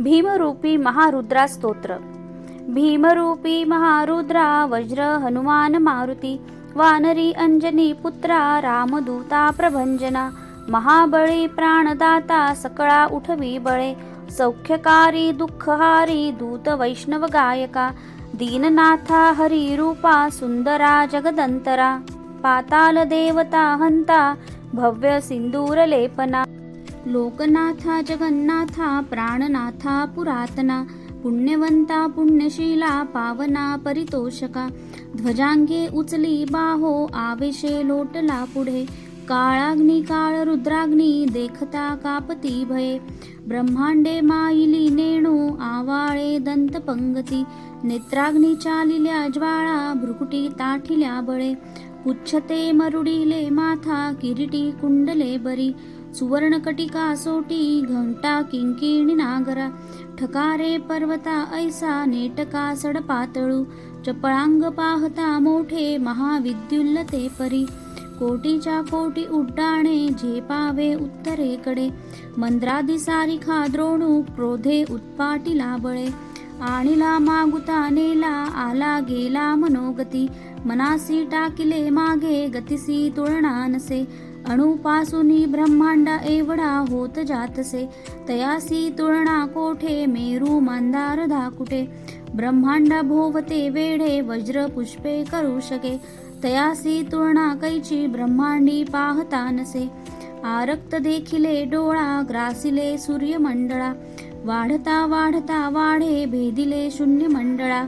भीमरूपी महारुद्रा स्तोत्र। भीमरूपी महारुद्रा वज्र हनुमान मारुती, वानरी अंजनी पुत्रा रामदूता प्रभंजना, महाबळी प्राणदाता सकळा उठवी बळे, सौख्यकारी दुःखहारी दूत वैष्णव गायका, दीननाथा हरी रूपा सुंदरा जगदंतरा, पाताल देवता हंता भव्य सिंदूर लेपना, लोकनाथा जगन्नाथा प्राणनाथा पुरातना, पुण्यवंता पुण्यशीला पावना परितोषका, ध्वजांगे उचली बाहो आवेशे लोटला पुढे, काळाग्नी काळ रुद्राग्नी देखता कापती भये, ब्रह्मांडे माईली नेणू आवाळे दंत पंगती, नेत्राग्नी चालिल्या ज्वाळा भ्रुकुटी ताठिल्या बळे, पुच्छते मरुडिले माथा किरीटी कुंडले बरी, सुवर्णकटिका सोटी घंटा किंकिणी नागरा, ठकारे पर्वता ऐसा नेटका सडपातळू, चपळांग पाहता मोठे महाविद्युल्लते परी, कोटीच्या कोटी उड्डाणे झेपावे उत्तरेकडे, मंद्रादी सारिखा द्रोणू क्रोधे उत्पाटिला बळे, आणिला मागुता नेला आला गेला मनोगती, मनासी टाकिले मागे गतिसी तुळना नसे, अणुपासूनी ब्रह्मांडा एवढा होत जातसे, तयासी तुळना कोठे मेरू मंदार धाकुटे, ब्रह्मांडा भोवते वेढे वज्र पुष्पे करू शके, तयासी तुळना कैची ब्रह्मांडी पाहता नसे, आरक्त देखिले डोळा ग्रासिले सूर्यमंडळा, वाढता वाढता वाढे भेदिले शून्य मंडळा,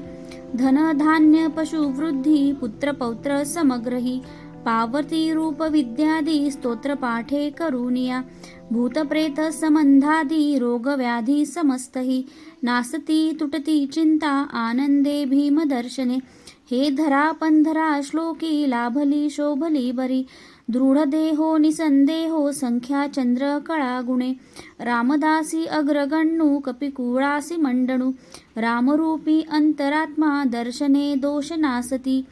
धन धान्य पशुवृद्धी पुत्र पौत्र समग्रही, पावती रूप विद्यादी स्तोत्र पाठे करुनिया, भूतप्रेत संबंधादी रोग व्याधी समस्तही, नासती तुटती चिंता आनंदे भीम दर्शने, हे धरा पंधरा श्लोकी लाभली शोभली बरी, दृढ देहो निसंदेहो संख्या चंद्र कळा गुणे, रामदासी अग्रगण्णू कपिकुळासी मंडणू, रामरूपी अंतरात्मा दर्शने दोष नासती,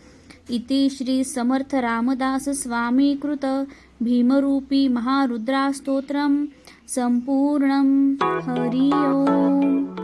इति श्री समर्थ रामदास स्वामी कृत भीमरूपी महारुद्रा स्तोत्रम संपूर्णम। हरि ओम।